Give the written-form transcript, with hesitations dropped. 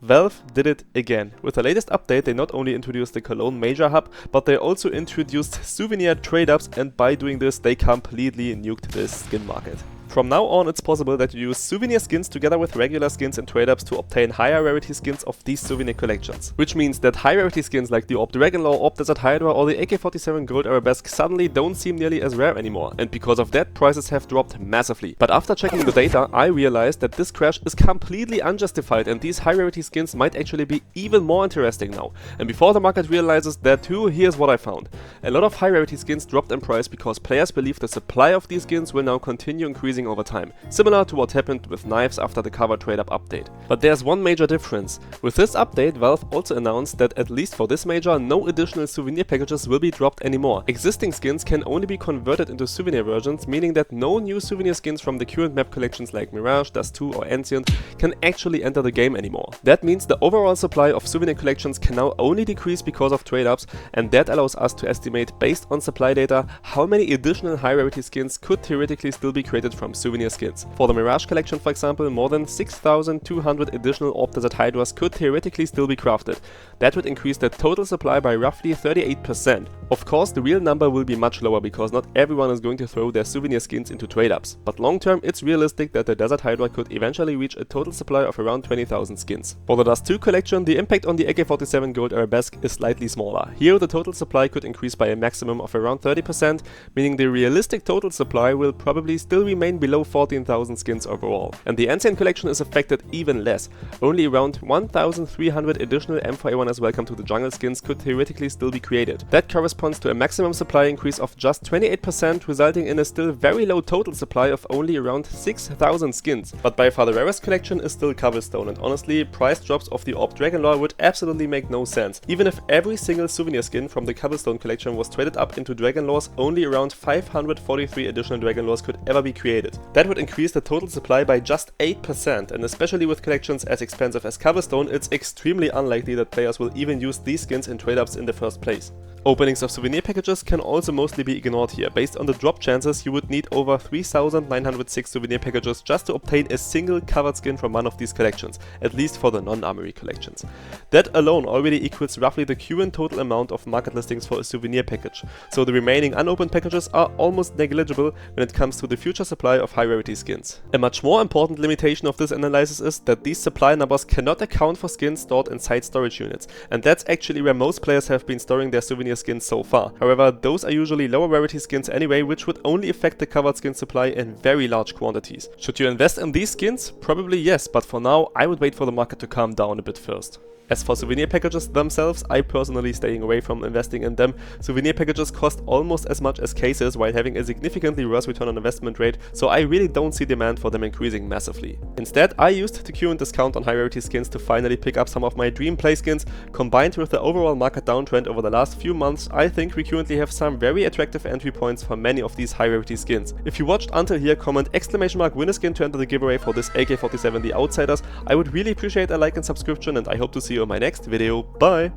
Valve did it again. With the latest update, they not only introduced the Cologne Major Hub, but they also introduced Souvenir trade-ups, and by doing this, they completely nuked the skin market. From now on, it's possible that you use Souvenir skins together with regular skins and trade-ups to obtain higher rarity skins of these Souvenir collections. Which means that high rarity skins like the Orb Dragonlord, Orb Desert Hydra or the AK-47 Gold Arabesque suddenly don't seem nearly as rare anymore, and because of that, prices have dropped massively. But after checking the data, I realized that this crash is completely unjustified and these high rarity skins might actually be even more interesting now. And before the market realizes that too, here's what I found. A lot of high rarity skins dropped in price because players believe the supply of these skins will now continue increasing over time, similar to what happened with knives after the cover trade-up update. But there's one major difference. With this update, Valve also announced that at least for this major, no additional souvenir packages will be dropped anymore. Existing skins can only be converted into souvenir versions, meaning that no new souvenir skins from the current map collections like Mirage, Dust 2 or Ancient can actually enter the game anymore. That means the overall supply of souvenir collections can now only decrease because of trade-ups, and that allows us to estimate based on supply data how many additional high rarity skins could theoretically still be created from souvenir skins. For the Mirage collection, for example, more than 6,200 additional Orb Desert Hydras could theoretically still be crafted. That would increase the total supply by roughly 38%. Of course, the real number will be much lower because not everyone is going to throw their souvenir skins into trade-ups. But long term, it's realistic that the Desert Hydra could eventually reach a total supply of around 20,000 skins. For the Dust 2 collection, the impact on the AK-47 Gold Arabesque is slightly smaller. Here, the total supply could increase by a maximum of around 30%, meaning the realistic total supply will probably still remain below 14,000 skins overall. And the Ancient collection is affected even less. Only around 1,300 additional M4A1 Welcome to the Jungle skins could theoretically still be created. That corresponds to a maximum supply increase of just 28%, resulting in a still very low total supply of only around 6,000 skins. But by far the rarest collection is still Cobblestone, and honestly, price drops of the Orb Dragonlord would absolutely make no sense. Even if every single souvenir skin from the Cobblestone collection was traded up into Dragonlords, only around 543 additional Dragonlords could ever be created. That would increase the total supply by just 8%, and especially with collections as expensive as Cobblestone, it's extremely unlikely that players will even use these skins in trade-ups in the first place. Openings of souvenir packages can also mostly be ignored here. Based on the drop chances, you would need over 3,906 souvenir packages just to obtain a single covered skin from one of these collections, at least for the non-armory collections. That alone already equals roughly the current total amount of market listings for a souvenir package, so the remaining unopened packages are almost negligible when it comes to the future supply of high rarity skins. A much more important limitation of this analysis is that these supply numbers cannot account for skins stored inside storage units, and that's actually where most players have been storing their souvenir skins so far. However, those are usually lower rarity skins anyway, which would only affect the covered skin supply in very large quantities. Should you invest in these skins? Probably yes, but for now I would wait for the market to calm down a bit first. As for souvenir packages themselves, I personally staying away from investing in them. Souvenir packages cost almost as much as cases while having a significantly worse return on investment rate, so I really don't see demand for them increasing massively. Instead, I used the current discount on high rarity skins to finally pick up some of my dream play skins. Combined with the overall market downtrend over the last few months, I think we currently have some very attractive entry points for many of these high rarity skins. If you watched until here, comment !win a skin to enter the giveaway for this AK-47 The Outsiders. I would really appreciate a like and subscription, and I hope to see you in my next video. Bye!